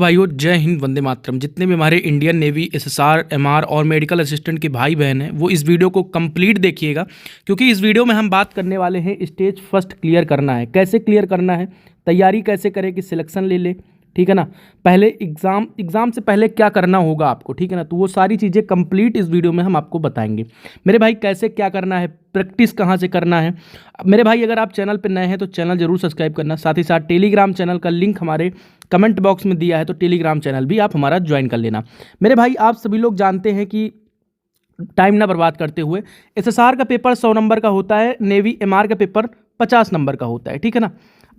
भाइयों, जय हिंद, वंदे मातरम। जितने भी हमारे इंडियन नेवी एसएसआर, एमआर और मेडिकल असिस्टेंट के भाई बहन हैं, वो इस वीडियो को कंप्लीट देखिएगा, क्योंकि इस वीडियो में हम बात करने वाले हैं स्टेज फर्स्ट क्लियर करना है, कैसे क्लियर करना है, तैयारी कैसे करें कि सिलेक्शन ले ले, ठीक है ना। पहले एग्ज़ाम से पहले क्या करना होगा आपको, ठीक है ना। तो वो सारी चीज़ें कंप्लीट इस वीडियो में हम आपको बताएंगे मेरे भाई। कैसे क्या करना है, प्रैक्टिस कहाँ से करना है मेरे भाई। अगर आप चैनल पर नए हैं तो चैनल जरूर सब्सक्राइब करना, साथ ही साथ टेलीग्राम चैनल का लिंक हमारे कमेंट बॉक्स में दिया है, तो टेलीग्राम चैनल भी आप हमारा ज्वाइन कर लेना मेरे भाई। आप सभी लोग जानते हैं कि टाइम ना बर्बाद करते हुए एसएसआर का पेपर 100 नंबर का होता है, नेवी एमआर का पेपर 50 नंबर का होता है, ठीक है ना।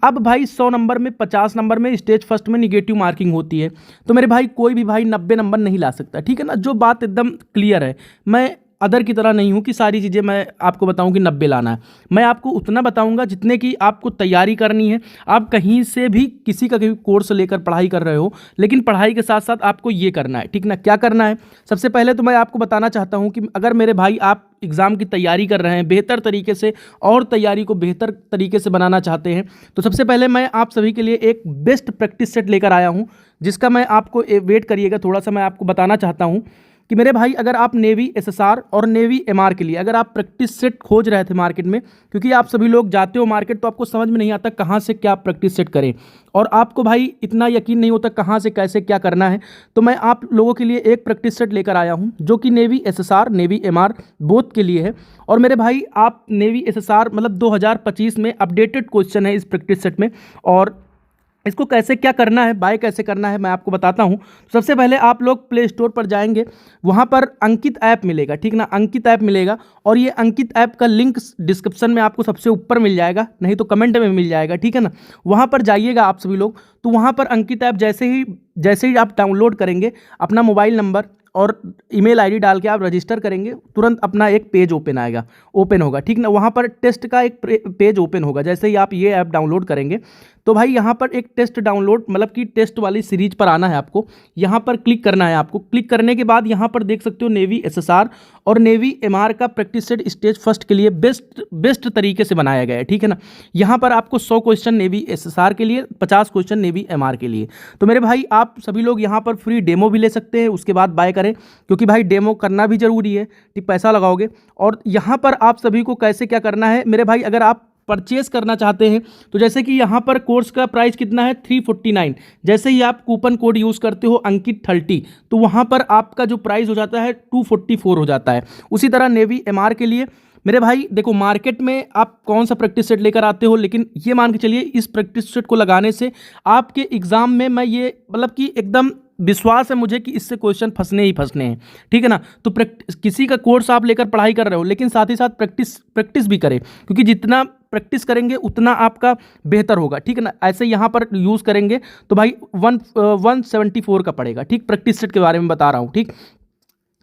अब भाई 100 नंबर में 50 नंबर में स्टेज फर्स्ट में निगेटिव मार्किंग होती है, तो मेरे भाई कोई भी भाई 90 नंबर नहीं ला सकता, ठीक है ना। जो बात एकदम क्लियर है, मैं अदर की तरह नहीं हूँ कि सारी चीज़ें मैं आपको बताऊँ कि 90 लाना है। मैं आपको उतना बताऊँगा जितने की आपको तैयारी करनी है। आप कहीं से भी किसी का भी कोर्स लेकर पढ़ाई कर रहे हो, लेकिन पढ़ाई के साथ साथ आपको ये करना है, ठीक ना। क्या करना है, सबसे पहले तो मैं आपको बताना चाहता हूँ कि अगर मेरे भाई आप एग्ज़ाम की तैयारी कर रहे हैं बेहतर तरीके से और तैयारी को बेहतर तरीके से बनाना चाहते हैं, तो सबसे पहले मैं आप सभी के लिए एक बेस्ट प्रैक्टिस सेट लेकर आया हूँ, जिसका मैं आपको वेट करिएगा थोड़ा सा, मैं आपको बताना चाहता हूँ कि मेरे भाई अगर आप नेवी एसएसआर और नेवी एमआर के लिए अगर आप प्रैक्टिस सेट खोज रहे थे मार्केट में, क्योंकि आप सभी लोग जाते हो मार्केट तो आपको समझ में नहीं आता कहाँ से क्या प्रैक्टिस सेट करें, और आपको भाई इतना यकीन नहीं होता कहाँ से कैसे क्या करना है, तो मैं आप लोगों के लिए एक प्रैक्टिस सेट लेकर आया हूँ जो कि navy SSR navy MR both के लिए है। और मेरे भाई आप नेवी एसएसआर मतलब 2025 में अपडेटेड क्वेश्चन है इस प्रैक्टिस सेट में, और इसको कैसे क्या करना है, बाय कैसे करना है, मैं आपको बताता हूं। सबसे पहले आप लोग प्ले स्टोर पर जाएंगे, वहां पर अंकित ऐप मिलेगा, ठीक ना, अंकित ऐप मिलेगा। और ये अंकित ऐप का लिंक डिस्क्रिप्शन में आपको सबसे ऊपर मिल जाएगा, नहीं तो कमेंट में मिल जाएगा, ठीक है ना। वहां पर जाइएगा आप सभी लोग, तो वहां पर अंकित ऐप जैसे ही आप डाउनलोड करेंगे, अपना मोबाइल नंबर और ईमेल आईडी डाल के आप रजिस्टर करेंगे, तुरंत अपना एक पेज ओपन होगा, ठीक ना। वहाँ पर टेस्ट का एक पेज ओपन होगा। जैसे ही आप ये ऐप डाउनलोड करेंगे तो भाई यहाँ पर एक टेस्ट डाउनलोड मतलब कि टेस्ट वाली सीरीज पर आना है आपको, यहाँ पर क्लिक करना है आपको। क्लिक करने के बाद यहाँ पर देख सकते हो नेवी एसएसआर और नेवी एमआर का प्रैक्टिस सेट स्टेज फर्स्ट के लिए बेस्ट तरीके से बनाया गया है, ठीक है ना। यहाँ पर आपको 100 क्वेश्चन नेवी एसएसआर के लिए, 50 क्वेश्चन नेवी एमआर के लिए। तो मेरे भाई आप सभी लोग यहाँ पर फ्री डेमो भी ले सकते हैं, उसके बाद बाय करें, क्योंकि भाई डेमो करना भी जरूरी है, ठीक, पैसा लगाओगे। और यहाँ पर आप सभी को कैसे क्या करना है मेरे भाई, अगर आप परचेस करना चाहते हैं तो जैसे कि यहाँ पर कोर्स का प्राइस कितना है 349, जैसे ही आप कूपन कोड यूज़ करते हो अंकित 30, तो वहाँ पर आपका जो प्राइस हो जाता है 244 हो जाता है। उसी तरह नेवी एमआर के लिए मेरे भाई देखो, मार्केट में आप कौन सा प्रैक्टिस सेट लेकर आते हो, लेकिन ये मान के चलिए इस प्रैक्टिस सेट को लगाने से आपके एग्जाम में मैं ये मतलब कि एकदम विश्वास है मुझे कि इससे क्वेश्चन फंसने ही फंसने हैं, ठीक है ना। तो किसी का कोर्स आप लेकर पढ़ाई कर रहे हो, लेकिन साथ ही साथ प्रैक्टिस भी करें, क्योंकि जितना प्रैक्टिस करेंगे उतना आपका बेहतर होगा, ठीक है ना। ऐसे यहाँ पर यूज़ करेंगे तो भाई 174 का पड़ेगा, ठीक। प्रैक्टिस सेट के बारे में बता रहा हूँ, ठीक।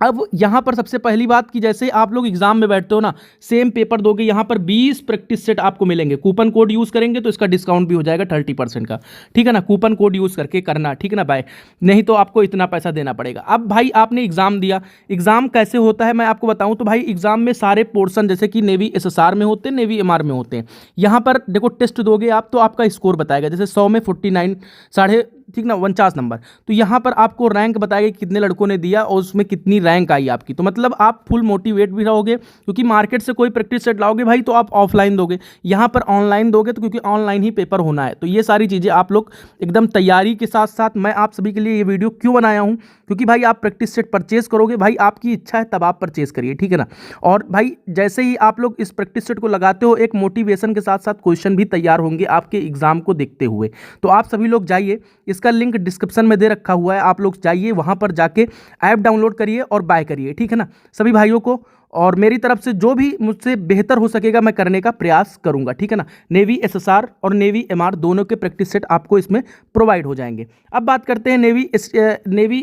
अब यहाँ पर सबसे पहली बात कि जैसे आप लोग एग्जाम में बैठते हो ना, सेम पेपर दोगे, यहाँ पर 20 प्रैक्टिस सेट आपको मिलेंगे। कूपन कोड यूज़ करेंगे तो इसका डिस्काउंट भी हो जाएगा 30% का, ठीक है ना। कूपन कोड यूज़ करके करना, ठीक है ना भाई, नहीं तो आपको इतना पैसा देना पड़ेगा। अब भाई आपने एग्जाम दिया, एग्जाम कैसे होता है मैं आपको बताऊँ तो भाई एग्जाम में सारे पोर्सन जैसे कि नेवी एसएसआर में होते हैं, नेवी एमआर में होते हैं। यहाँ पर देखो टेस्ट दोगे आप तो आपका स्कोर बताएगा, जैसे 100 में 49 साढ़े, ठीक ना, 49 नंबर। तो यहाँ पर आपको रैंक बताएगा कितने लड़कों ने दिया और उसमें कितनी रैंक आई आपकी। तो मतलब आप फुल मोटिवेट भी रहोगे, क्योंकि मार्केट से कोई प्रैक्टिस सेट लाओगे भाई तो आप ऑफलाइन दोगे, यहाँ पर ऑनलाइन दोगे तो क्योंकि ऑनलाइन ही पेपर होना है। तो ये सारी चीज़ें आप लोग एकदम तैयारी के साथ साथ, मैं आप सभी के लिए ये वीडियो क्यों बनाया हूँ, क्योंकि भाई आप प्रैक्टिस सेट परचेज करोगे, भाई आपकी इच्छा है तब आप परचेज करिए, ठीक है ना। और भाई जैसे ही आप लोग इस प्रैक्टिस सेट को लगाते हो, एक मोटिवेशन के साथ साथ क्वेश्चन भी तैयार होंगे आपके एग्जाम को देखते हुए। तो आप सभी लोग जाइए, इसका लिंक डिस्क्रिप्शन में दे रखा हुआ है, आप लोग जाइए वहां पर जाके ऐप डाउनलोड करिए और बाय करिए, ठीक है ना। सभी भाइयों को और मेरी तरफ से जो भी मुझसे बेहतर हो सकेगा मैं करने का प्रयास करूंगा, ठीक है ना। नेवी एसएसआर और नेवी एमआर दोनों के प्रैक्टिस सेट आपको इसमें प्रोवाइड हो जाएंगे। अब बात करते हैं नेवी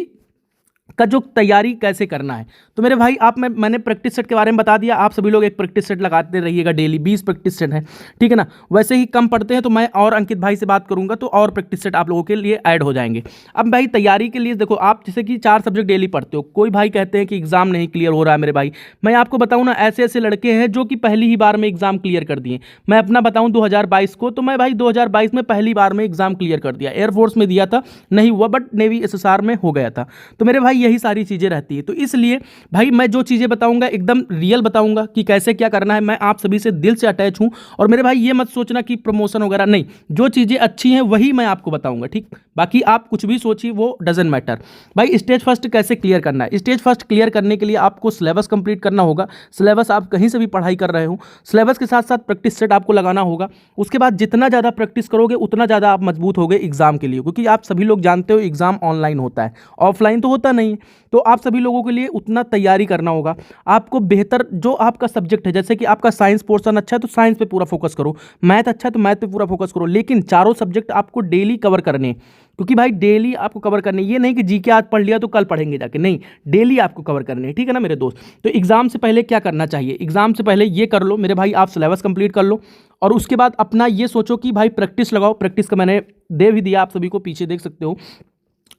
का जो तैयारी कैसे करना है। तो मेरे भाई मैंने प्रैक्टिस सेट के बारे में बता दिया। आप सभी लोग एक प्रैक्टिस सेट लगाते रहिएगा डेली, 20 प्रैक्टिस सेट है, ठीक है ना। वैसे ही कम पढ़ते हैं तो मैं और अंकित भाई से बात करूंगा तो और प्रैक्टिस सेट आप लोगों के लिए ऐड हो जाएंगे। अब भाई तैयारी के लिए देखो, आप जैसे कि 4 सब्जेक्ट डेली पढ़ते हो, कोई भाई कहते हैं कि एग्जाम नहीं क्लियर हो रहा है। मेरे भाई मैं आपको बताऊं ना, ऐसे ऐसे लड़के हैं जो कि पहली ही बार में एग्जाम क्लियर कर दिए। मैं अपना बताऊं 2022 को, तो मैं भाई 2022 में पहली बार में एग्जाम क्लियर कर दिया। एयरफोर्स में दिया था, नहीं हुआ, बट नेवी SSR में हो गया था। तो मेरे भाई यही सारी चीज़ें रहती है। तो इसलिए भाई मैं जो चीज़ें बताऊंगा एकदम रियल बताऊंगा कि कैसे क्या करना है। मैं आप सभी से दिल से अटैच हूं। और मेरे भाई ये मत सोचना कि प्रमोशन वगैरह, नहीं, जो चीज़ें अच्छी हैं वही मैं आपको बताऊंगा, ठीक। बाकी आप कुछ भी सोचिए, वो डजेंट मैटर। भाई स्टेज फर्स्ट कैसे क्लियर करना है? स्टेज फर्स्ट क्लियर करने के लिए आपको सिलेबस कंप्लीट करना होगा। सिलेबस आप कहीं से भी पढ़ाई कर रहे हो, सिलेबस के साथ साथ प्रैक्टिस सेट आपको लगाना होगा। उसके बाद जितना ज़्यादा प्रैक्टिस करोगे उतना ज़्यादा आप मजबूत होगे एग्जाम के लिए, क्योंकि आप सभी लोग जानते हो एग्जाम ऑनलाइन होता है, ऑफलाइन तो होता नहीं है। तो आप सभी लोगों के लिए उतना तैयारी करना होगा। आपको बेहतर जो आपका सब्जेक्ट है, जैसे कि आपका साइंस पोर्शन अच्छा है तो साइंस पे पूरा फोकस करो, मैथ अच्छा है तो मैथ पे पूरा फोकस करो। लेकिन चारों सब्जेक्ट आपको डेली कवर करने हैं, क्योंकि भाई डेली आपको कवर करने, ये नहीं कि जीके आज पढ़ लिया तो कल पढ़ेंगे जाके, नहीं, डेली आपको कवर करने हैं, ठीक है ना मेरे दोस्त। तो एग्जाम से पहले क्या करना चाहिए? एग्जाम से पहले ये कर लो मेरे भाई, आप सिलेबस कंप्लीट कर लो। और उसके बाद अपना ये सोचो कि भाई प्रैक्टिस लगाओ। प्रैक्टिस का मैंने दे भी दिया, आप सभी को पीछे देख सकते हो।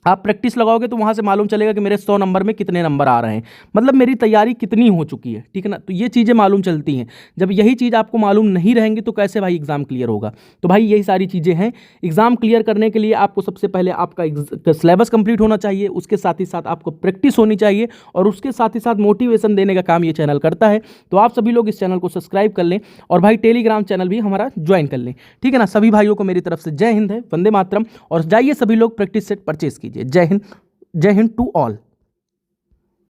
आप प्रैक्टिस लगाओगे तो वहाँ से मालूम चलेगा कि मेरे 100 नंबर में कितने नंबर आ रहे हैं, मतलब मेरी तैयारी कितनी हो चुकी है, ठीक है ना। तो ये चीज़ें मालूम चलती हैं। जब यही चीज़ आपको मालूम नहीं रहेंगी तो कैसे भाई एग्ज़ाम क्लियर होगा? तो भाई यही सारी चीज़ें हैं। एग्ज़ाम क्लियर करने के लिए आपको सबसे पहले आपका सिलेबस कंप्लीट होना चाहिए, उसके साथ ही साथ आपको प्रैक्टिस होनी चाहिए, और उसके साथ ही साथ मोटिवेशन देने का काम ये चैनल करता है। तो आप सभी लोग इस चैनल को सब्सक्राइब कर लें, और भाई टेलीग्राम चैनल भी हमारा ज्वाइन कर लें, ठीक है ना। सभी भाइयों को मेरी तरफ से जय हिंद है, वंदे मातरम। और जाइए सभी लोग प्रैक्टिस सेट परचेज कीजिए। जय हिंद, जय हिंद टू ऑल।